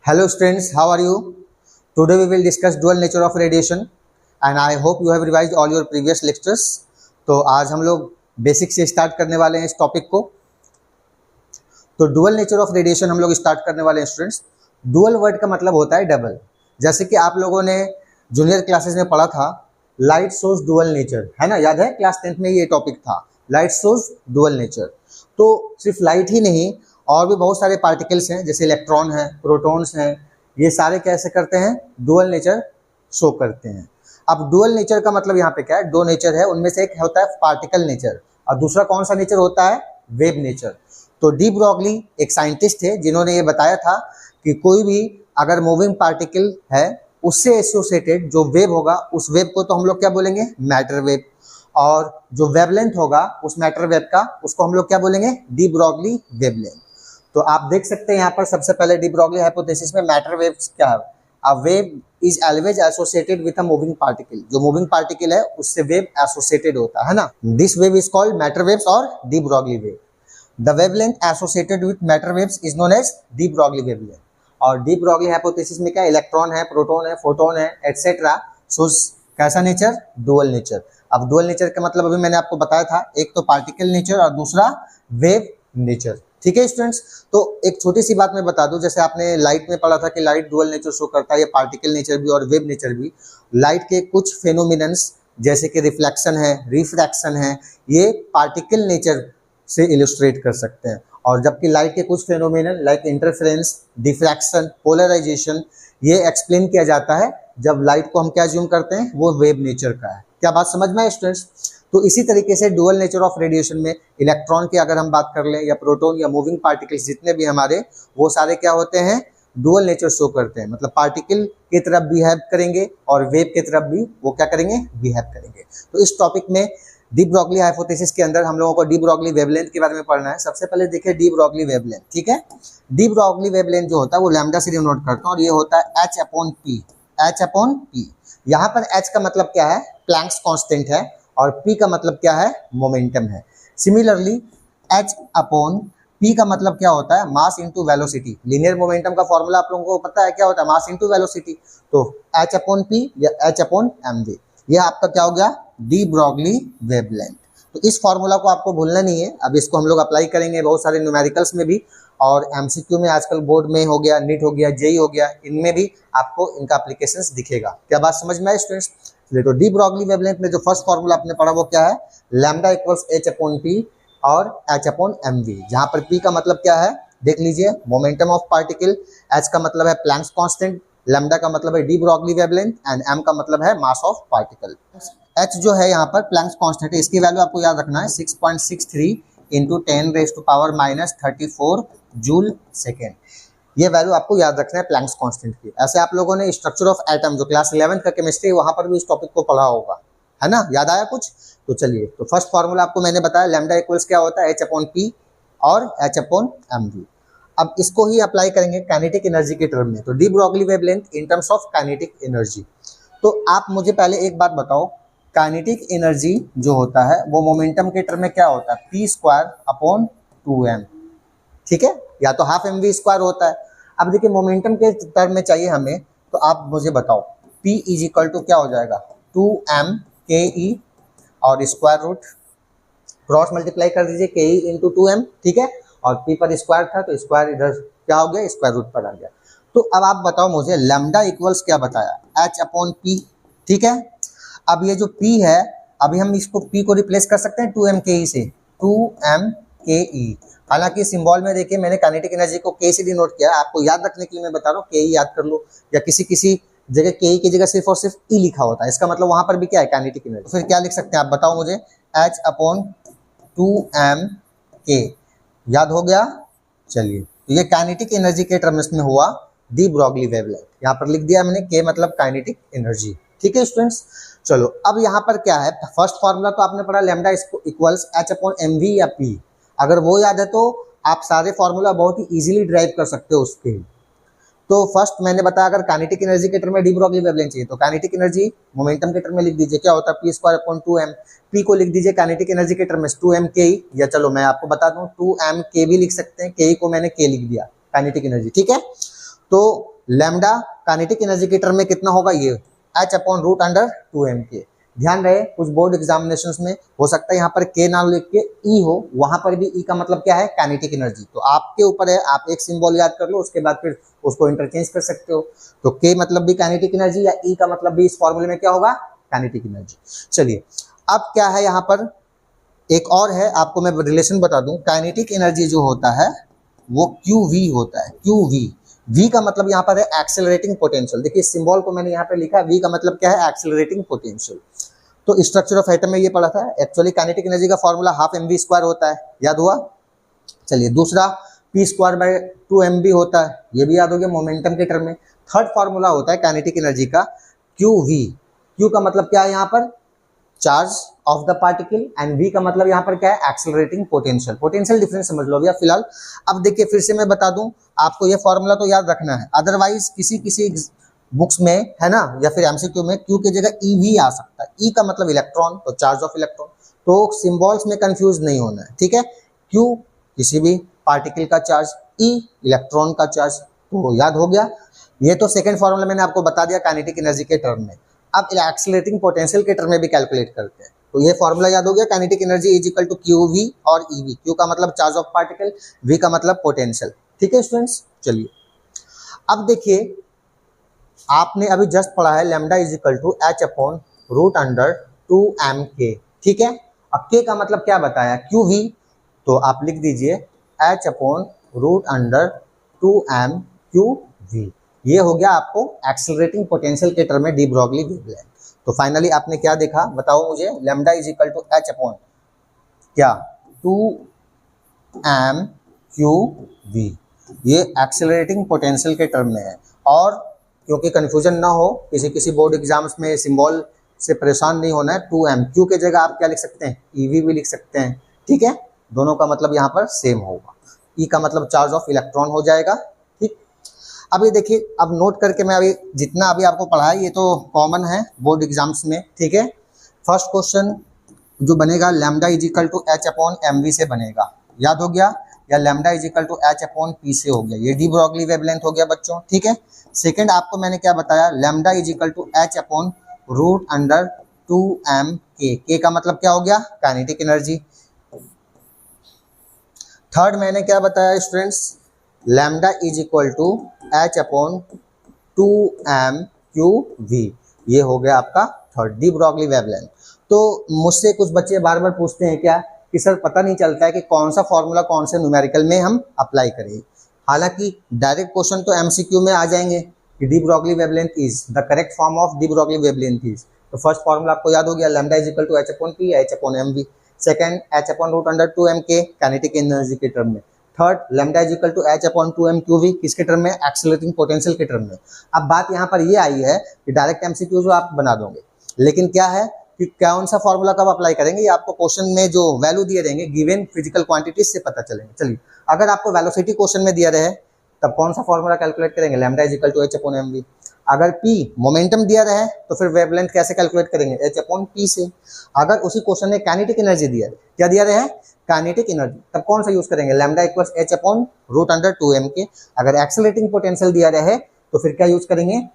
Hello students, how are you? Today we will discuss dual nature of radiation and I hope you have revised all your previous lectures. तो आज हम लोग basic से start करने वाले हैं इस टॉपिक को। तो डुअल नेचर ऑफ रेडिएशन हम लोग स्टार्ट करने वाले हैं स्टूडेंट्स। डुअल वर्ड का मतलब होता है डबल। जैसे कि आप लोगों ने जूनियर क्लासेस में पढ़ा था लाइट शोज डुअल नेचर, है ना, याद है? क्लास 10th में ये टॉपिक था, लाइट शोज डुअल नेचर। तो सिर्फ लाइट ही नहीं और भी बहुत सारे पार्टिकल्स हैं, जैसे इलेक्ट्रॉन है, प्रोटॉन्स हैं, ये सारे कैसे करते हैं? डुअल नेचर शो करते हैं। अब डुअल नेचर का मतलब यहाँ पे क्या है? दो नेचर है, उनमें से एक होता है पार्टिकल नेचर और दूसरा कौन सा नेचर होता है? Wave nature. तो डी ब्रॉगली एक साइंटिस्ट थे जिन्होंने ये बताया था कि कोई भी अगर मूविंग पार्टिकल है उससे एसोसिएटेड जो वेव होगा उस वेव को तो हम लोग क्या बोलेंगे? Matter wave. और जो वेवलेंथ होगा उस मैटर वेव का उसको हम लोग क्या बोलेंगे? De Broglie wavelength. तो आप देख सकते हैं यहाँ पर सबसे पहले डी ब्रॉगली हाइपोथेसिस में मैटर वेव क्या है? A wave is always associated with a moving particle. जो मूविंग पार्टिकल है उससे वेव एसोसिएटेड होता है ना। This wave is called matter waves और de Broglie wave. The wavelength associated with matter waves is known as de Broglie wavelength. और de Broglie hypothesis में क्या? इलेक्ट्रॉन है, प्रोटॉन है, फोटोन है, एटसेट्रा। सो कैसा नेचर? Dual nature. अब dual nature का मतलब अभी मैंने आपको बताया था, एक तो पार्टिकल नेचर और दूसरा वेव नेचर। ठीक है स्टूडेंट्स। तो एक छोटी सी बात मैं बता दूं, जैसे आपने लाइट में पढ़ा था कि लाइट डुअल नेचर शो करता है, ये पार्टिकल नेचर भी और वेव नेचर भी। लाइट के कुछ फेनोमिनन्स जैसे कि रिफ्लेक्शन है, रिफ्रैक्शन है, ये पार्टिकल नेचर से इलस्ट्रेट कर सकते हैं। और जबकि लाइट के कुछ phenomenon like interference, diffraction, polarisation, ये एक्सप्लेन किया जाता है जब लाइट को हम क्या ज्यूम करते हैं? वो वेव नेचर का है। क्या बात समझ में आए स्टूडेंट्स? तो इसी तरीके से डुअल नेचर ऑफ रेडिएशन में इलेक्ट्रॉन की अगर हम बात कर लें या प्रोटॉन या मूविंग पार्टिकल्स जितने भी हमारे, वो सारे क्या होते हैं? डुअल नेचर शो करते हैं। मतलब पार्टिकल की तरफ बिहेव करेंगे और वेव की तरफ भी वो क्या करेंगे? बिहेव करेंगे। तो इस टॉपिक में डी ब्रॉगली हाइपोथेसिस के अंदर हम लोगों को डी ब्रॉगली वेवलेंथ के बारे में पढ़ना है। सबसे पहले देखिए डी ब्रॉगली वेवलेंथ। ठीक है, डी ब्रॉगली वेवलेंथ जो होता है वो लैम्डा से डिनोट करता है और ये होता है h upon P. h upon P. यहाँ पर h का मतलब क्या है? प्लैंक्स कांस्टेंट है और p का मतलब क्या है? मोमेंटम है। सिमिलरली h अपॉन p का मतलब क्या होता है? Mass into velocity. Linear momentum का फॉर्मूला आप लोगों को पता है क्या होता है? Mass into velocity. तो h अपॉन p या h अपॉन mv, यह आपका क्या हो गया? D Broglie wavelength. तो इस फॉर्मूला को आपको भूलना नहीं है। अब इसको हम लोग अप्लाई करेंगे बहुत सारे न्यूमेरिकल्स में भी और एमसीक्यू में, आजकल बोर्ड में हो गया, नीट हो गया, जेई हो गया, इनमें भी आपको इनका एप्लीकेशंस दिखेगा। क्या बात समझ में आए स्टूडेंट्स? तो डी ब्रॉगली वेवलेंथ में जो फर्स्ट फॉर्मूला आपने पढ़ा वो क्या है? Lambda equals h upon p और h अपॉन mv। जहां पर p का मतलब क्या है? देख लीजिए, मोमेंटम ऑफ पार्टिकल, h का मतलब है प्लैंक्स कांस्टेंट, लैम्डा का मतलब है D Broglie wavelength and m का मतलब है मास ऑफ पार्टिकल। h जो है यहाँ पर प्लैंक्स कांस्टेंट है, इसकी वैल्यू आपको याद रखना है 6.63 इंटू 10⁻⁻34 जूल सेकेंड। ये वैल्यू आपको याद रखना है प्लैंक्स कांस्टेंट की। ऐसे आप लोगों ने स्ट्रक्चर ऑफ एटम जो क्लास 11th का केमिस्ट्री वहां पर भी इस टॉपिक को पढ़ा होगा, है ना? याद आया कुछ? तो चलिए, तो फर्स्ट फॉर्मूला आपको मैंने बताया, लैम्डा इक्वल्स क्या होता है? h अपॉन पी और h अपॉन mv। अब इसको ही अप्लाई करेंगे काइनेटिक एनर्जी के टर्म में। तो D Broglie wavelength in terms of kinetic energy. तो आप मुझे पहले एक बात बताओ, काइनेटिक एनर्जी जो होता है वो मोमेंटम के टर्म में क्या होता है? p square upon 2m। ठीक है, या तो हाफ mv स्क्वायर होता है। अब देखिए मोमेंटम के टर्म में चाहिए हमें, तो आप मुझे बताओ p इज इक्वल टू क्या हो जाएगा? 2m ke और स्क्वायर रूट, क्रॉस मल्टीप्लाई कर दीजिए ke इंटू 2m। ठीक है, और p पर स्क्वायर था तो स्क्वायर इधर क्या हो गया? स्क्वायर रूट पर आ गया। तो अब आप बताओ मुझे लैम्डा इक्वल्स क्या बताया? h upon p। ठीक है, अब ये जो p है, अभी हम इसको p को रिप्लेस कर सकते हैं 2m ke से, 2m ke। हालांकि सिंबल में देखिए मैंने काइनेटिक एनर्जी को k से डिनोट किया है, आपको याद रखने के लिए मैं बता रहा हूँ, ke याद कर लो, या किसी किसी जगह ke की जगह सिर्फ और सिर्फ e लिखा होता है, इसका मतलब वहां पर भी क्या है? Kinetic energy. तो फिर क्या लिख सकते हैं आप बताओ मुझे? h upon 2m k। याद हो गया? चलिए, तो ये काइनेटिक एनर्जी के टर्म्स में हुआ डी ब्रॉगली वेवलेंथ। यहाँ पर लिख दिया मैंने k मतलब काइनेटिक एनर्जी। ठीक है स्टूडेंट्स, चलो अब यहाँ पर क्या है? फर्स्ट फॉर्मूला तो आपने पढ़ा lambda equals h upon mv या p। अगर वो याद है तो आप सारे फॉर्मूला बहुत ही इजीली ड्राइव कर सकते हो उसके। तो फर्स्ट मैंने बताया अगर काइनेटिक एनर्जी के टर्म में डी ब्रॉगली वेवलेंथ चाहिए तो काइनेटिक एनर्जी मोमेंटम के टर्म में लिख दीजिए, क्या होता है? p square upon 2m। p को लिख दीजिए काइनेटिक एनर्जी के टर्म में 2m ke, या चलो मैं आपको बता दूं 2m k भी लिख सकते हैं, ke को मैंने k लिख दिया काइनेटिक एनर्जी। ठीक है, तो लैम्डा काइनेटिक एनर्जी के टर्म में कितना होगा, ये h/√2m के। ध्यान रहे कुछ बोर्ड एग्जामिनेशंस में हो सकता है यहाँ पर k ना लिख के e हो, वहां पर भी e का मतलब क्या है, काइनेटिक एनर्जी। तो आपके ऊपर है, आप एक सिंबल याद कर लो, उसके बाद फिर उसको इंटरचेंज कर सकते हो। तो k मतलब भी काइनेटिक एनर्जी या e का मतलब भी इस फॉर्मूले में क्या होगा, काइनेटिक एनर्जी। चलिए अब क्या है यहाँ पर एक और है, आपको मैं रिलेशन बता दूं। काइनेटिक एनर्जी जो होता है वो QV होता है, QV। V का मतलब यहाँ पर है एक्सेलरेटिंग पोटेंशियल। देखिए सिंबल को मैंने यहाँ पे लिखा है, V का मतलब क्या है, एक्सेलरेटिंग पोटेंशियल। तो स्ट्रक्चर ऑफ एटम में ये पढ़ा था। एक्चुअली काइनेटिक एनर्जी का फॉर्मूला ½ mv² होता है, याद हुआ। चलिए दूसरा p²/2mv होता है, ये भी याद हो गया मोमेंटम के टर्म में। थर्ड फॉर्मूला होता है काइनेटिक एनर्जी का QV। Q का मतलब क्या है यहाँ पर, charge of the particle, and V का मतलब यहाँ पर क्या है, एक्सेलरेटिंग पोटेंशियल। पोटेंशियल डिफरेंस समझ लो भैया फिलहाल। अब देखिए फिर से मैं बता दूं आपको, ये फॉर्मूला तो याद रखना है, अदरवाइज किसी बुक्स में है ना, या फिर एमसीक्यू में Q की जगह EV आ सकता है। E का मतलब इलेक्ट्रॉन, तो चार्ज ऑफ इलेक्ट्रॉन। तो सिंबल्स में कंफ्यूज नहीं होना है, ठीक है। Q किसी भी पार्टिकल का चार्ज, E इलेक्ट्रॉन का चार्ज, तो याद हो गया। ये तो सेकेंड फॉर्मूला मैंने आपको बता दिया काइनेटिक एनर्जी के टर्म में। अब एक्सेलरेटिंग पोटेंशियल के टर्म में भी कैलकुलेट करते हैं, तो ये फॉर्मूला याद हो गया, kinetic energy is to QV और EV। Q का मतलब चार्ज ऑफ पार्टिकल, V का मतलब पोटेंशियल, ठीक है स्टूडेंट्स। चलिए अब देखिए आपने अभी जस्ट पढ़ा है lambda is equal to h/√2m के, ठीक है। अब k का मतलब क्या बताया, QV, तो आप लिख दीजिए h/√2m/QV। ये हो गया आपको एक्सेलरेटिंग पोटेंशियल के टर्म में डी ब्रॉगली वेवलेंथ। तो फाइनली आपने क्या देखा बताओ मुझे, lambda is equal to h/2m/QV, ये एक्सेलरेटिंग पोटेंशियल के टर्म में है। और क्योंकि कंफ्यूजन ना हो, किसी बोर्ड एग्जाम्स में सिंबल से परेशान नहीं होना है, 2m, Q के जगह आप क्या लिख सकते हैं, EV भी लिख सकते हैं, ठीक है। दोनों का मतलब यहाँ पर सेम होगा। E का मतलब चार्ज ऑफ इलेक्ट्रॉन हो जाएगा, ठीक। अभी देखिए अब नोट करके मैं अभी जितना अभी आपको पढ़ा है ये तो कॉमन है बोर्ड एग्जाम्स में, ठीक है। फर्स्ट क्वेश्चन जो बनेगा lambda is equal to h/mv से बनेगा, याद हो गया, या lambda is equal to h/p से हो गया, ये डी ब्रॉगली वेवलेंथ हो गया बच्चों, ठीक है। सेकंड आपको मैंने क्या बताया, lambda is equal to h/√2m के का मतलब क्या हो गया, काइनेटिक एनर्जी। थर्ड मैंने क्या बताया students, lambda is equal to h/2m/QV, ये हो गया आपका थर्ड डी ब्रॉगली वेवलेंथ। तो मुझसे कुछ बच्चे बार बार पूछते हैं क्या कि सर पता नहीं चलता है कि कौन सा फॉर्मूला कौन से न्यूमेरिकल में हम अप्लाई करें। हालांकि डायरेक्ट क्वेश्चन तो एमसीक्यू में आ जाएंगे कि de Broglie wavelength is the correct form of de Broglie wavelength is. तो फर्स्ट फॉर्मूला आपको याद हो गया, lambda is equal to h/p h/mv। Second h/√2m के काइनेटिक एनर्जी के टर्म में। Third lambda is equal to h/2m/QV, किसके term में, एक्सेलरेटिंग पोटेंशियल के टर्म में। अब बात यहाँ पर ये आई है कि डायरेक्ट एमसीक्यू जो आप बना दोगे, लेकिन क्या है कि कौन सा फॉर्मूला कब अप्लाई करेंगे, ये आपको क्वेश्चन में जो वैल्यू दिए रहेंगे गिवन फिजिकल क्वांटिटीज से पता चलेंगे। चलिए अगर आपको वेलोसिटी क्वेश्चन में दिया रहे तब कौन सा फॉर्मूला कैलकुलेट करेंगे, lambda is equal to h/mv। अगर P मोमेंटम दिया रहे तो फिर वेवलेंथ कैसे कैलकुलेट करेंगे, h/p से। अगर उसी क्वेश्चन में काइनेटिक एनर्जी दिया है, क्या दिया रहे, काइनेटिक एनर्जी, तब कौन सा यूज करेंगे, लैम्डा इक्वल्स h/√2m के। अगर एक्सेलरेटिंग पोटेंशियल दिया रहे तो फिर क्या यूज करेंगे,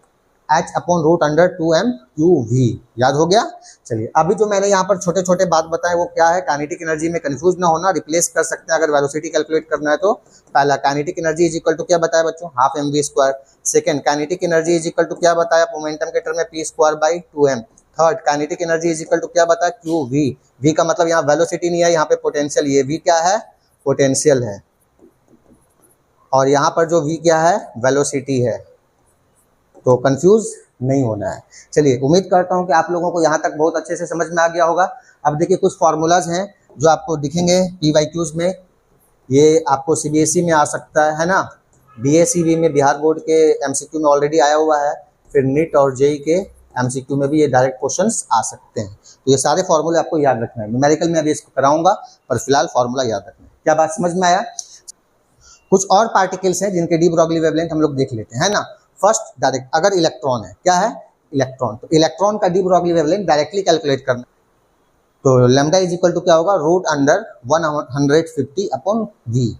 h/√2m/QV, याद हो गया। चलिए अभी जो मैंने यहाँ पर छोटे छोटे बात बताए वो क्या है, काइनेटिक एनर्जी में कंफ्यूज ना होना, रिप्लेस कर सकते हैं अगर वेलोसिटी कैलकुलेट करना है तो। पहला kinetic energy is equal to क्या बताया बच्चों, ½ mv²। Second kinetic energy is equal to क्या बताया, मोमेंटम के टर्म में p²/2m। Third kinetic energy is equal to क्या बताया, QV। V का मतलब यहाँ वेलोसिटी नहीं है, यहाँ पे पोटेंशियल, ये V क्या है, पोटेंशियल है, और यहाँ पर जो V क्या है, वेलोसिटी है। तो कंफ्यूज नहीं होना है। चलिए उम्मीद करता हूँ कि आप लोगों को यहाँ तक बहुत अच्छे से समझ में आ गया होगा। अब देखिए कुछ फार्मूलाज हैं जो आपको दिखेंगे PYQs में, ये आपको CBSE में आ सकता है ना, BACV में बिहार बोर्ड के MCQ में ऑलरेडी आया हुआ है, फिर NEET और JEE के MCQ में भी ये डायरेक्ट क्वेश्चंस आ सकते हैं। तो ये सारे फॉर्मूले आपको याद रखना है, न्यूमेरिकल में अभी इसको कराऊंगा, पर फिलहाल फॉर्मूला याद रखना है। क्या बात समझ में आया। कुछ और पार्टिकल्स हैं जिनके डी ब्रॉगली वेवलेंथ हम लोग देख लेते हैं, है ना। फर्स्ट डायरेक्ट, अगर इलेक्ट्रॉन है, क्या है, इलेक्ट्रॉन, तो इलेक्ट्रॉन का D Broglie wavelength directly calculate करना। तो लैम्डा इज इक्वल टू क्या होगा, √150/V।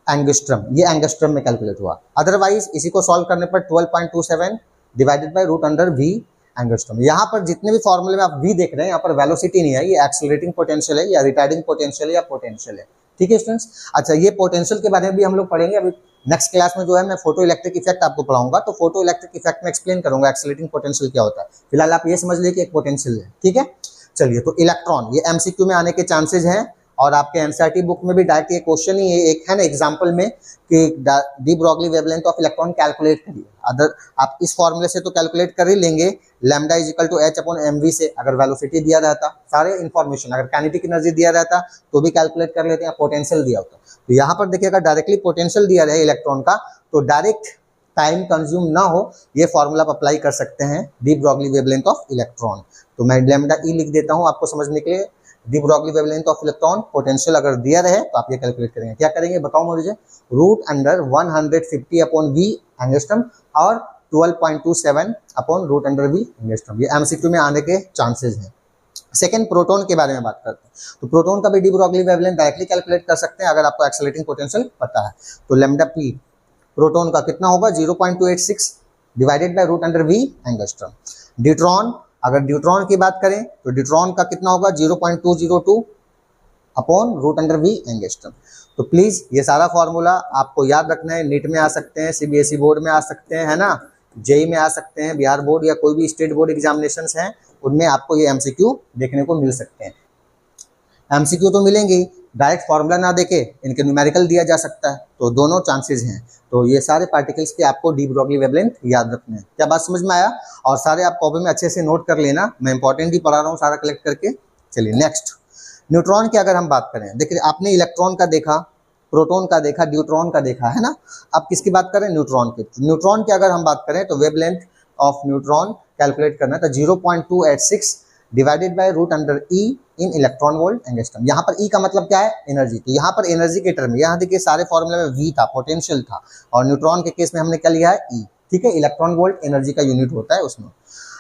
एंगस्ट्रम, ये एंगस्ट्रम में कैलकुलेट हुआ। अदरवाइज इसी को सॉल्व करने पर 12.27 divided by root under V angstrom. यहाँ पर जितने भी फॉर्मूले में आप वी देख रहे हैं, यहाँ पर वेलोसिटी नहीं है, ये एक्सेलरेटिंग पोटेंशियल है या रिटार्डिंग पोटेंशियल है या पोटेंशियल है। ठीक है स्टूडेंट्स। अच्छा, ये पोटेंशियल के बारे में भी हम लोग पढ़ेंगे। अभी नेक्स्ट क्लास में जो है मैं फोटो इलेक्ट्रिक इफेक्ट आपको पढ़ाऊंगा, तो फोटो इलेक्ट्रिक इफेक्ट में एक्सप्लेन करूंगा एक्सेलरेटिंग पोटेंशियल क्या होता है। फिलहाल आप ये समझ लीजिए कि एक पोटेंशियल है। ठीक है, चलिए, तो इलेक्ट्रॉन ये एमसीक्यू में आने के चांसेस हैं, और आपके एनसीईआरटी बुक में भी डायरेक्ट ये क्वेश्चन ही एक है ना एग्जांपल में कि de Broglie wavelength of electron calculate करिए। अदर आप इस फॉर्मूले से तो कैलकुलेट कर ही लेंगे, lambda is equal to H upon M V से। अगर वेलोसिटी दिया रहता, सारे इन्फॉर्मेशन, अगर काइनेटिक एनर्जी दिया रहता तो भी कैलकुलेट कर लेते हैं, पोटेंशियल दिया होता। तो यहाँ पर देखिए, अगर डायरेक्टली पोटेंशियल दिया रहे इलेक्ट्रॉन का, तो डायरेक्ट टाइम कंज्यूम ना हो, ये फॉर्मूला आप अप्लाई कर सकते हैं D Broglie wavelength of electron. तो मैं लैम्डा ई लिख देता हूँ आपको समझने के लिए। D Broglie wavelength of electron potential अगर दिया रहे तो आप ये कैलकुलेट करेंगे। क्या करेंगे बताओ मुझे? Root under 150 upon V angstrom और 12.27 upon root under V angstrom. ये एमसीक्यू में आने के चांसेस हैं। सेकेंड, प्रोटॉन के बारे में बात करते हैं। तो प्रोटॉन का भी D Broglie wavelength directly calculate कर सकते हैं अगर आपको एक्सेलरेटिंग पोटेंशियल पता है। तो लैम्डा पी प्रोटॉन का कितना होगा? 0.286 divided by root under V angstrom. Deuteron, अगर ड्यूट्रॉन की बात करें तो ड्यूट्रॉन का कितना होगा? 0.202 upon root under V angstrom. तो प्लीज ये सारा फॉर्मूला आपको याद रखना है। नीट में आ सकते हैं, सीबीएसई बोर्ड में आ सकते हैं, है ना, जेई में आ सकते हैं, बिहार बोर्ड या कोई भी स्टेट बोर्ड एग्जामिनेशंस हैं, उनमें आपको ये एमसीक्यू देखने को मिल सकते हैं। एमसीक्यू तो मिलेंगे, डायरेक्ट फार्मूला ना देके इनके न्यूमेरिकल दिया जा सकता है, तो दोनों चांसेस हैं। तो ये सारे पार्टिकल्स के आपको डी ब्रॉगली वेवलेंथ याद रखने हैं। क्या बात समझ में आया? और सारे आप कॉपी में अच्छे से नोट कर लेना, मैं इंपॉर्टेंट ही पढ़ा रहा हूँ सारा कलेक्ट करके। चलिए नेक्स्ट, न्यूट्रॉन की अगर हम बात करें, देखिए आपने इलेक्ट्रॉन का देखा, प्रोटॉन का देखा, ड्यूट्रॉन का देखा, है ना। अब किसकी बात करें? न्यूट्रॉन की। न्यूट्रॉन की अगर हम बात करें तो वेवलेंथ ऑफ न्यूट्रॉन कैलकुलेट करना था 0.286 divided by root under E in electron volt angstrom. यहाँ पर ई का मतलब क्या है? एनर्जी। तो यहाँ पर एनर्जी के टर्म, यहाँ देखिए सारे फॉर्मूले में वी था, पोटेंशियल था, और न्यूट्रॉन के केस में हमने क्या लिया है? ई। ठीक है, इलेक्ट्रॉन वोल्ट एनर्जी का यूनिट होता है उसमें।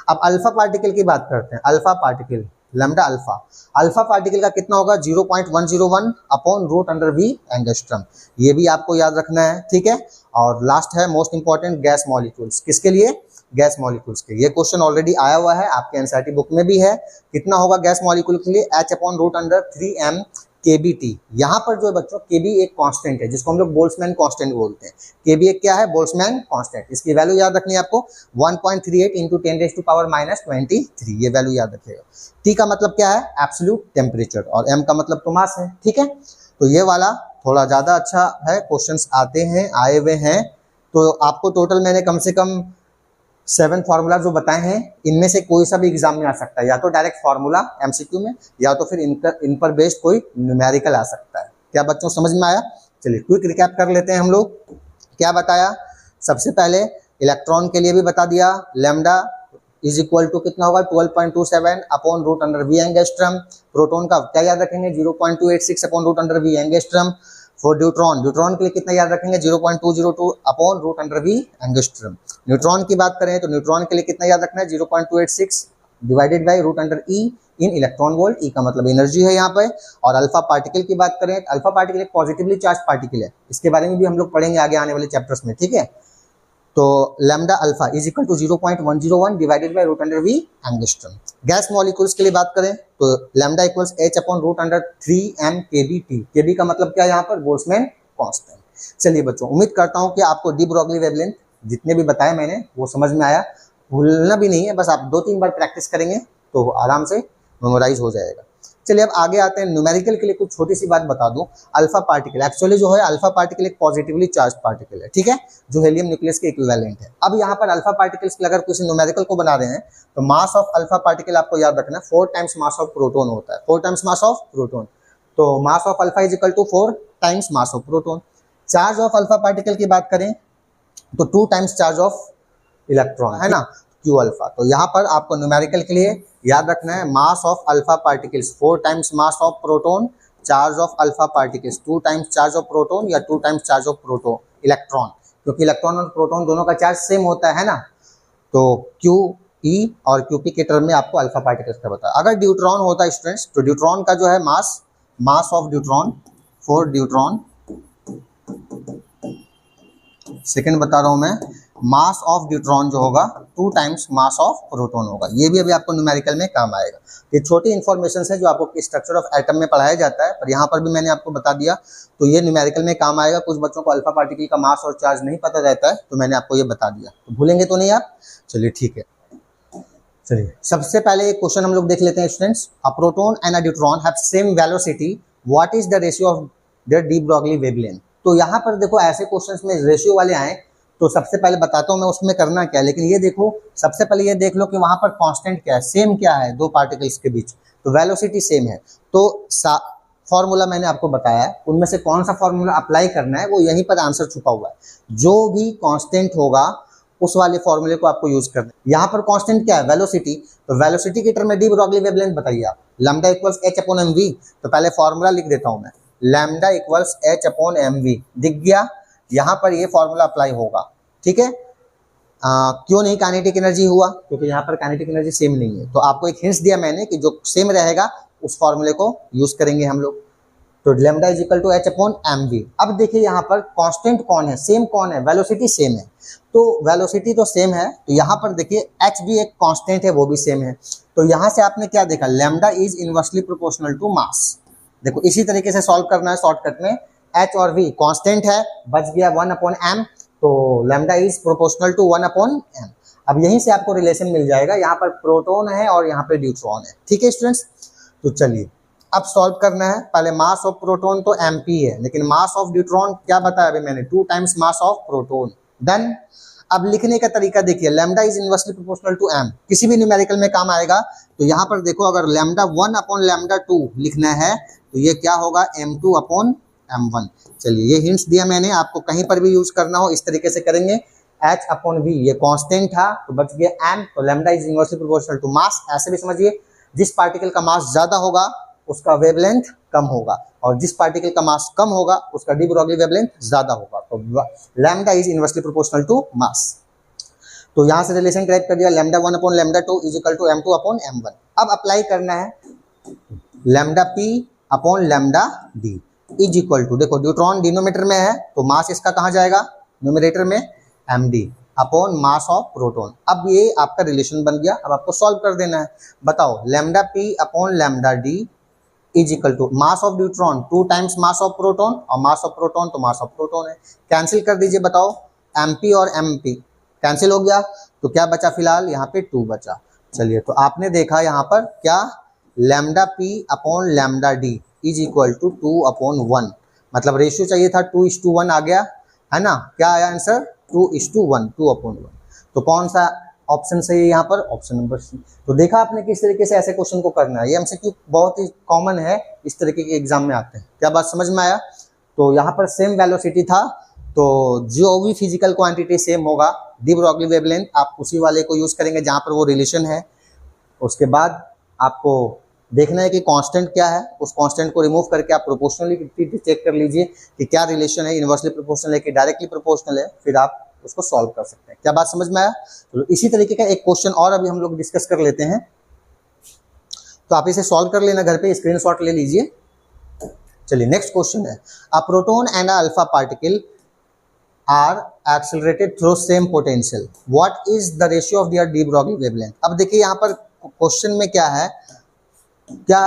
अब अल्फा पार्टिकल की बात करते हैं। Alpha particle, lambda alpha, alpha particle का कितना होगा? 0.101 upon root under V angstrom. ये भी आपको याद रखना है। ठीक है, और लास्ट है मोस्ट इंपॉर्टेंट, गैस मॉलिक्यूल्स। किसके लिए? गैस मॉलिक्यूल्स के। ये क्वेश्चन ऑलरेडी आया हुआ है, आपके एनसीईआरटी बुक में भी है। कितना होगा गैस मॉलिक्यूल के लिए? h upon root under 3m kBt। यहाँ पर जो बच्चों kb एक कांस्टेंट है जिसको हम लोग बोल्ट्जमैन कांस्टेंट बोलते हैं। kb एक क्या है? Boltzmann constant. इसकी वैल्यू याद रखनी है आपको, 1.38 इंटू 10⁻⁻23। ये वैल्यू याद रखिएगा। t का मतलब क्या है? एब्सोल्यूट टेम्परेचर, और m का मतलब तो मास है। ठीक है, तो ये वाला थोड़ा ज़्यादा अच्छा है, क्वेश्चंस आते हैं, आए हुए हैं। तो आपको टोटल मैंने कम से कम 7 फार्मूला जो बताए हैं, इनमें से कोई सा भी एग्जाम में आ सकता है, या तो डायरेक्ट फार्मूला एमसीक्यू में, या तो फिर इन पर बेस्ड कोई न्यूमेरिकल आ सकता है। क्या बच्चों समझ में आया? चलिए क्विक रिकैप कर लेते हैं हम लोग। क्या बताया? सबसे पहले इलेक्ट्रॉन के लिए भी बता दिया, लैम्डा इज इक्वल टू कितना होगा? 12.27 upon root under V angstrom. Proton का क्या याद रखेंगे? 0.286 upon root under V angstrom. For deuteron, deuteron के लिए कितना याद रखेंगे? 0.202 upon root under V angstrom. Neutron की बात करें तो न्यूट्रॉन के लिए कितना याद रखना है? 0.286 divided by root under E in electron volt. E का मतलब एनर्जी है यहाँ पे। और अल्फा पार्टिकल की बात करें तो अल्फा पार्टिकल एक पॉजिटिवली चार्ज पार्टिकल है, इसके बारे में भी हम लोग पढ़ेंगे आगे आने वाले चैप्टर्स में। ठीक है, तो lambda alpha is equal to 0.101 divided by root under V angstrom. Gas molecules के लिए बात करें तो lambda equals h upon root under 3m kBt। kb का मतलब क्या है यहाँ पर? Boltzmann constant. चलिए बच्चों, उम्मीद करता हूँ कि आपको डी ब्रॉगली वेवलेंथ जितने भी बताए मैंने वो समझ में आया। भूलना भी नहीं है, बस आप 2-3 बार प्रैक्टिस करेंगे तो आराम से मेमोराइज हो जाएगा। चलिए अब आगे आते हैं। न्यूमेरिकल के लिए कुछ छोटी सी बात बता दूं। अल्फा पार्टिकल एक्चुअली जो है, अल्फा पार्टिकल एक पॉजिटिवली चार्ज पार्टिकल है। ठीक है, जो हेलियम न्यूक्लियस के इक्विवेलेंट है। अब यहाँ पर अल्फा पार्टिकल्स के अगर किसी न्यूमेरिकल को बना रहे हैं तो मास ऑफ अल्फा पार्टिकल आपको याद रखना है 4 टाइम्स मास ऑफ प्रोटॉन होता है। 4 टाइम्स मास ऑफ प्रोटॉन। तो mass of alpha is equal to 4 times mass of proton. Charge of alpha particle की बात करें तो 2 टाइम्स चार्ज ऑफ इलेक्ट्रॉन, है ना, क्यू अल्फा। तो यहाँ पर आपको न्यूमेरिकल के लिए याद रखना है मास of alpha particles 4 times mass of proton, charge of alpha particles 2 times charge of proton या 2 times charge of proton electron, क्योंकि इलेक्ट्रॉन और प्रोटॉन दोनों का चार्ज सेम होता है ना। तो क्यू ई और क्यूपी के टर्म में आपको अल्फा पार्टिकल्स का बताया। अगर ड्यूट्रॉन होता है स्टूडेंट्स, तो ड्यूट्रॉन का जो है mass of deuteron for deuteron second बता रहा हूं मैं, मास ऑफ न्यूट्रॉन जो होगा 2 टाइम्स मास ऑफ प्रोटॉन होगा। ये भी अभी आपको न्यूमेरिकल में काम आएगा। ये छोटी इन्फॉर्मेशन है जो आपको स्ट्रक्चर ऑफ एटम में पढ़ाया जाता है, पर यहाँ पर भी मैंने आपको बता दिया, तो ये न्यूमेरिकल में काम आएगा। कुछ बच्चों को अल्फा पार्टिकल का मास और चार्ज नहीं पता रहता है, तो मैंने आपको ये बता दिया, तो भूलेंगे तो नहीं आप। चलिए ठीक है, चलिए सबसे पहले एक क्वेश्चन हम लोग देख लेते हैं students. A proton and a neutron have same velocity, what is the ratio of their de Broglie wavelength. तो यहाँ पर देखो ऐसे क्वेश्चंस में रेशियो वाले आए तो सबसे पहले बताता हूँ मैं उसमें करना क्या है। लेकिन ये देखो, सबसे पहले ये देख लो कि वहां पर कांस्टेंट क्या है, सेम क्या है दो पार्टिकल्स के बीच, तो वेलोसिटी सेम है। तो फॉर्मूला मैंने आपको बताया है, उनमें से कौन सा फॉर्मूला अप्लाई करना है वो यहीं पर आंसर छुपा हुआ है। जो भी कांस्टेंट होगा उस वाले फॉर्मूले को आपको यूज करना है। यहाँ पर कांस्टेंट क्या है, वेलोसिटी, तो वेलोसिटी के टर्म में डी ब्रॉगली वेवलेंथ बताइए आप, lambda equals H upon M V. तो पहले फॉर्मूला लिख देता हूं मैं, lambda equals H upon M V, दिख गया। यहाँ पर ये फॉर्मूला अप्लाई होगा, ठीक है। क्यों नहीं काइनेटिक एनर्जी हुआ, क्योंकि यहाँ पर काइनेटिक एनर्जी सेम नहीं है। तो आपको एक हिंट्स दिया मैंने कि जो सेम रहेगा उस फॉर्मूले को यूज करेंगे हम लोग। तो lambda is equal to H upon M V. अब देखिए यहाँ पर कांस्टेंट कौन है, सेम कौन है, वेलोसिटी सेम है। तो वेलोसिटी तो सेम है, तो यहाँ पर देखिए एच भी एक कांस्टेंट है, वो भी सेम है। तो यहाँ से आपने क्या देखा, lambda is inversely proportional to mass. देखो इसी तरीके से सॉल्व करना है शॉर्टकट में। एच और वी कांस्टेंट है, बच गया 1 अपॉन एम, तो lambda is proportional to 1 upon M. अब यहीं से आपको रिलेशन मिल जाएगा, यहाँ पर प्रोटॉन है और यहाँ पे न्यूट्रॉन है, ठीक है स्टूडेंट्स। तो चलिए अब सॉल्व करना है। पहले मास ऑफ प्रोटॉन तो mp है, लेकिन मास ऑफ न्यूट्रॉन क्या बताया अभी मैंने, 2 times mass of proton. Then अब लिखने का तरीका देखिए, lambda is inversely proportional to m, किसी भी न्यूमेरिकल में काम आएगा। तो यहाँ पर देखो अगर लैम्डा 1 अपॉन लैम्डा 2 लिखना है तो ये क्या होगा, m2 अपॉन m1। चलिए ये हिंट्स दिया मैंने, आपको कहीं पर भी यूज करना हो इस तरीके से करेंगे। h अपॉन v ये कांस्टेंट था तो बच गया m, तो lambda is inversely proportional to mass. ऐसे भी समझिए, जिस पार्टिकल का मास ज्यादा होगा उसका वेवलेंथ कम होगा, और जिस पार्टिकल का मास कम होगा उसका डी ब्रॉगली वेवलेंथ ज्यादा होगा। तो lambda is inversely proportional to mass. तो यहाँ से रिलेशन क्रिएट कर दिया, lambda 1 upon lambda 2 is equal to m2 upon m1। अब अप्लाई करना है lambda p upon lambda d is equal to, देखो न्यूट्रॉन डिनोमीटर में है तो मास इसका कहाँ जाएगा, न्यूमरेटर में, md upon mass of proton. अब ये आपका रिलेशन बन गया। अब आपको सॉल्व कर देना है। बताओ lambda p upon lambda d is equal to mass of neutron 2 times mass of proton, और मास ऑफ प्रोटॉन तो मास ऑफ प्रोटॉन है। कैंसिल कर दीजिए, बताओ mp और mp कैंसिल हो गया, तो क्या बचा फिलहाल यहाँ पे 2 बचा। चलिए तो आपने देखा यहाँ पर क्या, lambda p upon lambda d is equal to 2 upon 1, मतलब रेशियो चाहिए था 2:1 आ गया है ना। क्या आया आंसर, 2:1, 2 अपॉन 1। तो कौन सा ऑप्शन सही है यहाँ पर, ऑप्शन नंबर सी। तो देखा आपने किस तरीके से ऐसे क्वेश्चन को करना है। ये एमसीक्यू बहुत ही कॉमन है, इस तरीके के एग्जाम में आते हैं। क्या बात समझ में आया। तो यहाँ पर सेम वेलोसिटी था, तो जो भी फिजिकल क्वांटिटी सेम होगा, डी ब्रॉगली वेवलेंथ आप उसी वाले को यूज करेंगे जहाँ पर वो रिलेशन है। उसके बाद आपको देखना है कि कांस्टेंट क्या है, उस कांस्टेंट को रिमूव करके आप प्रोपोर्शनलिटी चेक कर लीजिए कि क्या रिलेशन है, इनवर्सली प्रोपोर्शनल है कि डायरेक्टली प्रोपोर्शनल है, फिर आप उसको सॉल्व कर सकते हैं। क्या बात समझ में आया। तो इसी तरीके का एक क्वेश्चन और अभी हम लोग डिस्कस कर लेते हैं, तो आप इसे सॉल्व कर लेना घर पे, स्क्रीनशॉट ले लीजिए। चलिए नेक्स्ट क्वेश्चन है, a proton and alpha particle are accelerated through same potential, what is the ratio of their de Broglie wavelength. अब देखिए यहाँ पर क्वेश्चन में क्या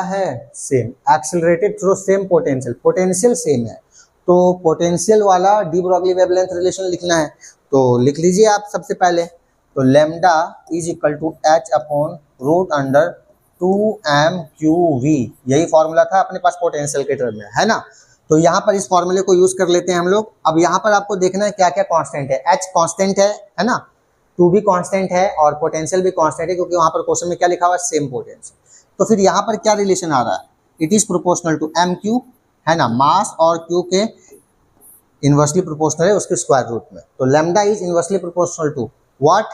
है, same, accelerated through same potential, potential same है, तो पोटेंशियल वाला डी ब्रॉगली वेवलेंथ रिलेशन लिखना है। तो लिख लीजिए आप सबसे पहले, तो lambda is equal to H upon root under 2m/v, यही फॉर्मूला था अपने पास पोटेंशियल के टर्म में, है ना। तो यहाँ पर इस फॉर्मूले को यूज कर लेते हैं हम लोग। अब यहाँ पर आपको देखना है क्या क्या कांस्टेंट है, h कांस्टेंट है ना, 2 भी कांस्टेंट है और पोटेंशियल भी कांस्टेंट है, क्योंकि वहाँ पर क्वेश्चन में क्या लिखा हुआ है, सेम पोटेंशियल। तो फिर यहाँ पर क्या रिलेशन आ रहा है, it is proportional to mq, है ना, मास और q के इनवर्सली प्रोपोर्शनल है उसके स्क्वायर रूट में। तो lambda is inversely proportional to what,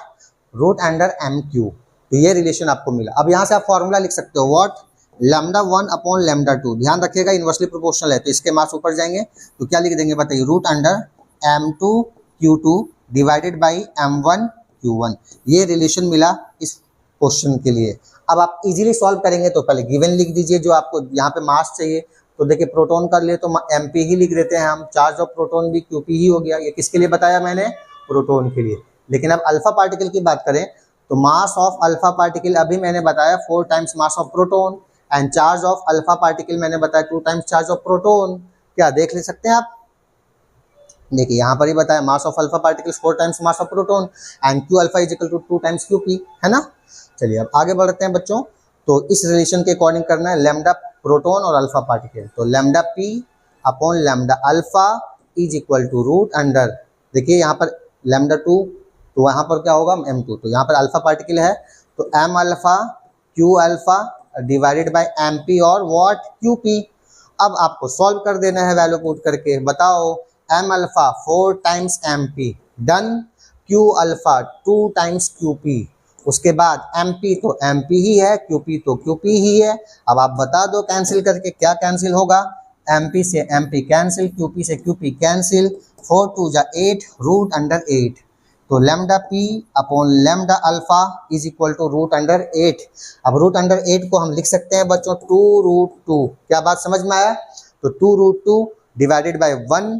root under mq। तो ये रिलेशन आपको मिला। अब यहाँ से आप फॉर्मूला लिख सकते हो, व्हाट, लैम्डा 1 अपॉन लैम्डा 2, ध्यान रखिएगा इनवर्सली प्रोपोर्शनल है तो इसके मास ऊपर जाएंगे, तो क्या लिख देंगे बताइए, root under m2 q2 divided by m1 q1। ये रिलेशन मिला इस क्वेश्चन के लिए। अब आप इजीली सॉल्व करेंगे तो पहले गिवन लिख दीजिए, जो आपको यहाँ पे मास चाहिए तो देखिए प्रोटॉन का लिए तो mp ही लिख देते हैं हम, चार्ज ऑफ प्रोटॉन भी qp ही हो गया। ये किसके लिए बताया मैंने? प्रोटॉन के लिए। लेकिन अब अल्फा पार्टिकल की बात करें तो मास ऑफ अल्फा पार्टिकल अभी मैंने बताया 4 times mass of proton, and charge of alpha particle मैंने बताया 2 टाइम्स चार्ज ऑफ प्रोटॉन। क्या देख ले सकते हैं आप? देखिए यहाँ पर ही बताया mass of alpha particles 4 times mass of proton and Q alpha is equal to 2 times QP, है ना। चलिए अब आगे बढ़ते हैं बच्चों। तो इस रिलेशन के अकॉर्डिंग करना है लैम्डा प्रोटॉन और अल्फा पार्टिकल। तो lambda P upon lambda alpha is equal to root under, देखिए यहाँ पर लैम्डा 2, तो यहाँ पर क्या होगा m2, तो यहाँ पर अल्फा पार्टिकल है तो m alpha Q alpha divided by M P और व्हाट क्यू पी। अब आपको सॉल्व कर देना है वैल्यू पुट करके। बताओ m alpha 4 times M P done, q alpha 2 times Q P, उसके बाद एम पी तो एम पी ही है, क्यू पी तो क्यू पी ही है। अब आप बता दो कैंसिल करके क्या कैंसिल होगा? एम पी से M P cancel, Q P से क्यू पी कैंसिल, 4 2 जा 8 रूट अंडर 8। तो lambda P upon lambda alpha is equal to root under 8। अब रूट अंडर 8 को हम लिख सकते हैं बच्चों 2 रूट 2। क्या बात समझ में आया? तो 2 रूट 2 डिवाइडेड बाय 1,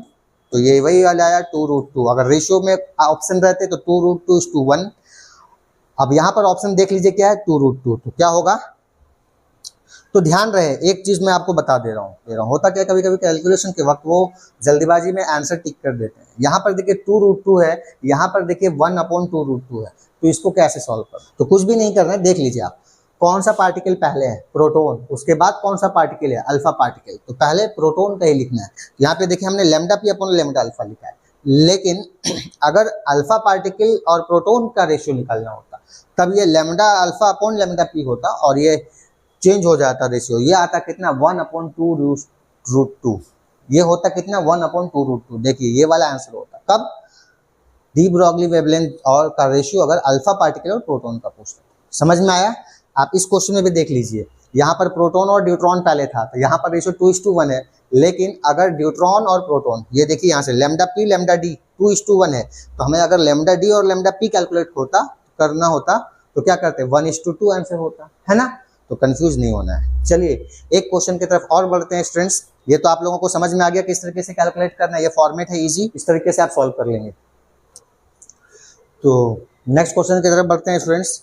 तो ये वही वाला आया 2 रूट 2। अगर रेशियो में ऑप्शन रहते तो 2 रूट 2 इज टू 1। अब यहाँ पर ऑप्शन देख लीजिए क्या है 2 रूट 2, तो क्या होगा? तो ध्यान रहे एक चीज मैं आपको बता दे रहा हूँ होता क्या कभी कभी कैलकुलेशन के वक्त वो जल्दीबाजी में आंसर टिक कर देते हैं। यहाँ पर देखिए 2 रूट 2 है, यहाँ पर देखिए 1 अपॉन 2 रूट 2 है, तो इसको कैसे सॉल्व करें? तो कुछ भी नहीं करना है, देख लीजिए आप कौन सा पार्टिकल पहले है, प्रोटॉन, उसके बाद कौन सा पार्टिकल है, अल्फा पार्टिकल। तो पहले प्रोटॉन का ही लिखना है। यहाँ पे देखिए हमने lambda P upon lambda alpha लिखा है, लेकिन अगर अल्फा पार्टिकल और प्रोटॉन का रेशियो निकालना होता तब ये lambda alpha upon lambda P होता और ये चेंज हो जाता रेशियो। ये आता कितना 1 अपॉन 2 रूट 2, ये होता कितना 1 अपॉन 2 रूट 2। देखिए ये वाला आंसर होता कब? डी ब्रॉगली वेवलेंथ और का रेशियो अगर अल्फा पार्टिकल और प्रोटॉन का पूछता। समझ में आया? आप इस क्वेश्चन में भी देख लीजिए, यहाँ पर प्रोटॉन और ड्यूट्रॉन पहले था तो यहाँ पर रेशियो 2:1 है, लेकिन अगर ड्यूट्रॉन और प्रोटॉन, ये देखिए यहाँ से लैम्डा पी लैम्डा डी 2:1 है, तो हमें अगर लैम्डा डी और लैम्डा पी कैलकुलेट करना होता तो क्या करते? 1:2 आंसर होता, है ना। तो कंफ्यूज नहीं होना है। चलिए एक क्वेश्चन की तरफ और बढ़ते हैं स्टूडेंट्स। ये तो आप लोगों को समझ में आ गया किस तरीके से कैलकुलेट करना है, ये फॉर्मेट है इजी, इस तरीके से आप सॉल्व कर लेंगे। तो नेक्स्ट क्वेश्चन की तरफ बढ़ते हैं students.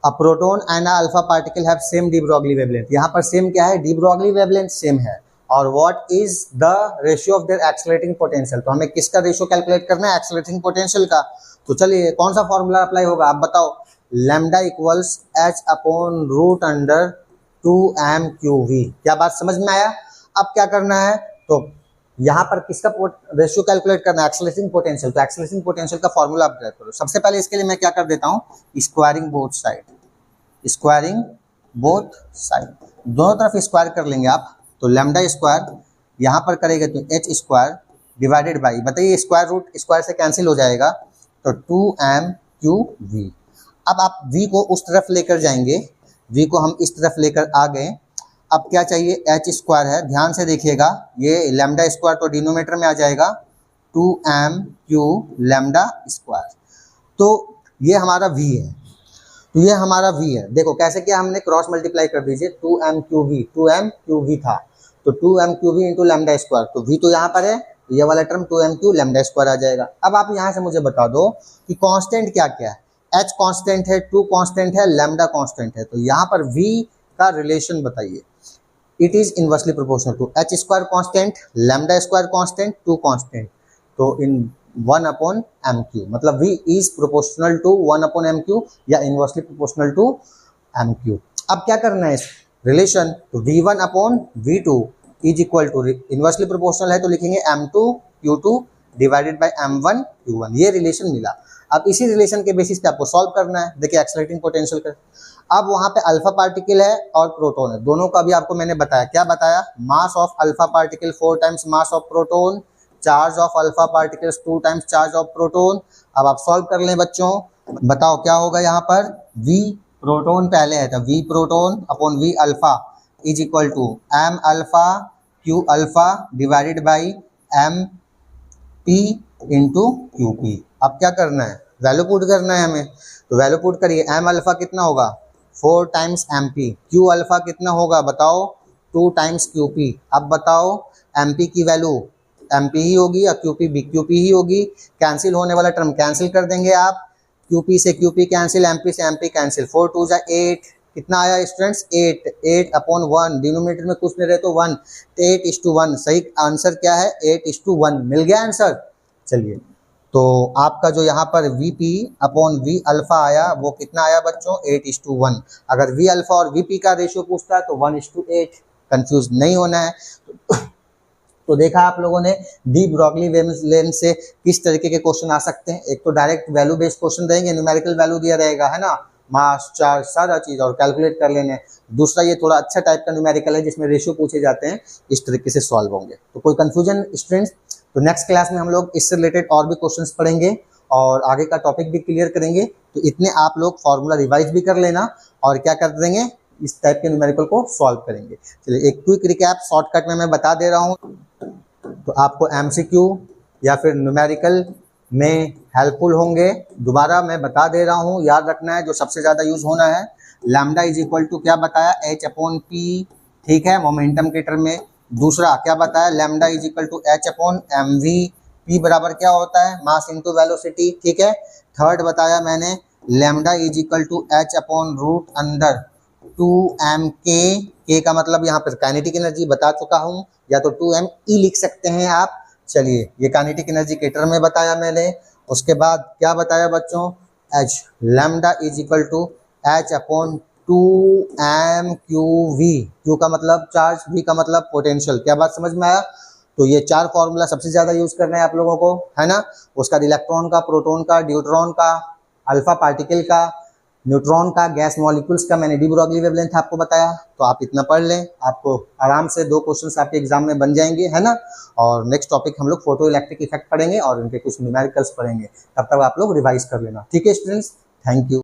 A proton and alpha particle have same D Broglie wavelength. यहाँ पर सेम क्या है? डी ब्रॉगली वेवलेंथ सेम है। और what is the ratio of there accelerating potential. तो हमें किसका रेशियो कैलकुलेट करना है? एक्सेलरेटिंग पोटेंशियल का। तो चलिए कौन सा फॉर्मूला अप्लाई होगा आप बताओ? Lambda equals H upon root under 2m QV। क्या बात समझ में आया? अब क्या करना है? तो यहाँ पर किसका रेशियो कैलकुलेट करना है? Accelerating potential. तो एक्सेलरेटिंग पोटेंशियल का फॉर्मूला अप्लाई करो। सबसे पहले इसके लिए मैं क्या कर देता हूँ, squaring both side, squaring both side, दोनों तरफ स्क्वायर कर लेंगे आप। तो लैम्डा स्क्वायर यहाँ पर करेंगे तो एच स्क्वायर डिवाइडेड बाई, बताइए स्क्वायर रूट स्क्वायर से कैंसिल हो जाएगा तो 2m QV। अब आप v को उस तरफ लेकर जाएंगे, v को हम इस तरफ लेकर आ गए। अब क्या चाहिए? एच स्क्वायर है, ध्यान से देखिएगा, ये लैम्डा स्क्वायर तो डिनोमिनेटर में आ जाएगा 2m क्यू लैम्डा स्क्वायर। तो ये हमारा v है, तो ये हमारा v है। देखो कैसे किया हमने, क्रॉस मल्टीप्लाई कर दीजिए 2m QV था, तो 2m QV into lambda square, तो v तो यहाँ पर है, ये वाला term 2m Q lambda square आ जाएगा। अब आप यहाँ से मुझे बता दो कि कांस्टेंट क्या क्या है। h कांस्टेंट है, 2 कांस्टेंट है, लैम्डा कांस्टेंट है, तो यहाँ पर v का रिलेशन बताइए। It is inversely proportional to h square constant, lambda square constant, 2 constant, तो इन 1 अपॉन एम क्यू, मतलब v is proportional to 1 upon M Q या inversely proportional to M Q. अब क्या करना है इस रिलेशन, तो v1 upon v2 is equal to, inversely proportional है तो लिखेंगे m2 q2 divided by m1 q1, ये रिलेशन मिला। अब इसी रिलेशन के बेसिस पे आपको सॉल्व करना है। देखिए एक्सेलरेटिंग पोटेंशियल का, अब वहाँ पे अल्फा पार्टिकल है और प्रोटॉन है, दोनों का भी आपको मैंने बताया। क्या बताया? Mass of alpha particle 4 times mass of proton, charge of alpha particles 2 times charge of proton. अब आप सॉल्व कर लें बच्चों, बताओ क्या होगा यहाँ पर? v प्रोटॉन पहले है तो v proton upon v alpha is equal to m alpha q alpha divided by m p into Q P. अब क्या करना है? वैल्यू पुट करना है हमें, तो वैल्यू पुट करिए। m अल्फा कितना होगा? 4 times M P, Q alpha कितना होगा बताओ? 2 टाइम्स QP। अब बताओ MP की वैल्यू MP ही होगी या QP भी QP ही होगी। कैंसिल होने वाला टर्म कैंसिल कर देंगे आप, QP से QP कैंसिल, MP से MP कैंसिल, 4 2 जा 8, कितना आया स्टूडेंट्स 8, 8/1, डिनोमिनेटर में कुछ नहीं रहे तो 1, 8:1। सही आंसर क्या है 8:1, मिल गया आंसर। चलिए तो आपका जो यहाँ पर VP/V अल्फा आया वो कितना आया बच्चों 8:1। अगर V अल्फा और VP का रेशियो पूछता है तो 1:8, कंफ्यूज नहीं होना है। तो देखा आप लोगों ने डी ब्रॉगली वेवलेंथ से किस तरीके के क्वेश्चन आ सकते हैं। एक तो डायरेक्ट वैल्यू बेस्ड क्वेश्चन रहेंगे, न्यूमेरिकल वैल्यू दिया रहेगा है ना, मास चार्ज सारा चीज और कैलकुलेट कर लेने। दूसरा ये थोड़ा अच्छा टाइप का न्यूमेरिकल है जिसमें रेशियो पूछे जाते हैं, इस तरीके से सॉल्व होंगे। तो कोई कंफ्यूजन स्टूडेंट्स? तो नेक्स्ट क्लास में हम लोग इससे रिलेटेड और भी क्वेश्चंस पढ़ेंगे और आगे का टॉपिक भी क्लियर करेंगे। तो इतने आप लोग फॉर्मूला रिवाइज भी कर लेना और क्या कर देंगे इस टाइप के न्यूमेरिकल को सॉल्व करेंगे। चलिए एक क्विक रिकैप शॉर्टकट में मैं बता दे रहा हूँ। तो आपको MCQ या फिर न्यूमेरिकल में हेल्पफुल होंगे। दोबारा मैं बता दे रहा हूँ, याद रखना है जो सबसे ज़्यादा यूज होना है। लैम्डा इज इक्वल टू क्या बताया H/P, ठीक है, मोमेंटम के टर्म में। दूसरा क्या बताया lambda is equal to H/mv, P बराबर क्या होता है मास इंटू वेलोसिटी, ठीक है। थर्ड बताया मैंने lambda is equal to H/√2mk, K का मतलब यहाँ पर काइनेटिक एनर्जी बता चुका हूँ, या तो 2me लिख सकते हैं आप। चलिए ये काइनेटिक एनर्जी के टर्म में बताया मैंने। उसके बाद क्या बताया बच्चों H lambda is equal to H/2mqv, Q का मतलब चार्ज, V का मतलब पोटेंशियल। क्या बात समझ में आया? तो ये 4 फॉर्मूला सबसे ज़्यादा यूज करना है आप लोगों को, है ना। उसका इलेक्ट्रॉन का, प्रोटॉन का, ड्यूट्रॉन का, अल्फा पार्टिकल का, न्यूट्रॉन का, गैस मॉलिक्यूल्स का मैंने डी ब्रॉगली वेवलेंथ आपको बताया। तो आप इतना पढ़ लें, आपको आराम से 2 क्वेश्चंस आपके एग्जाम में बन जाएंगे, है ना। और नेक्स्ट टॉपिक हम लोग फोटो इलेक्ट्रिक इफेक्ट पढ़ेंगे और उनके कुछ न्यूमेरिकल्स पढ़ेंगे। तब तक आप लोग रिवाइज कर लेना, ठीक है स्टूडेंट्स। Thank you.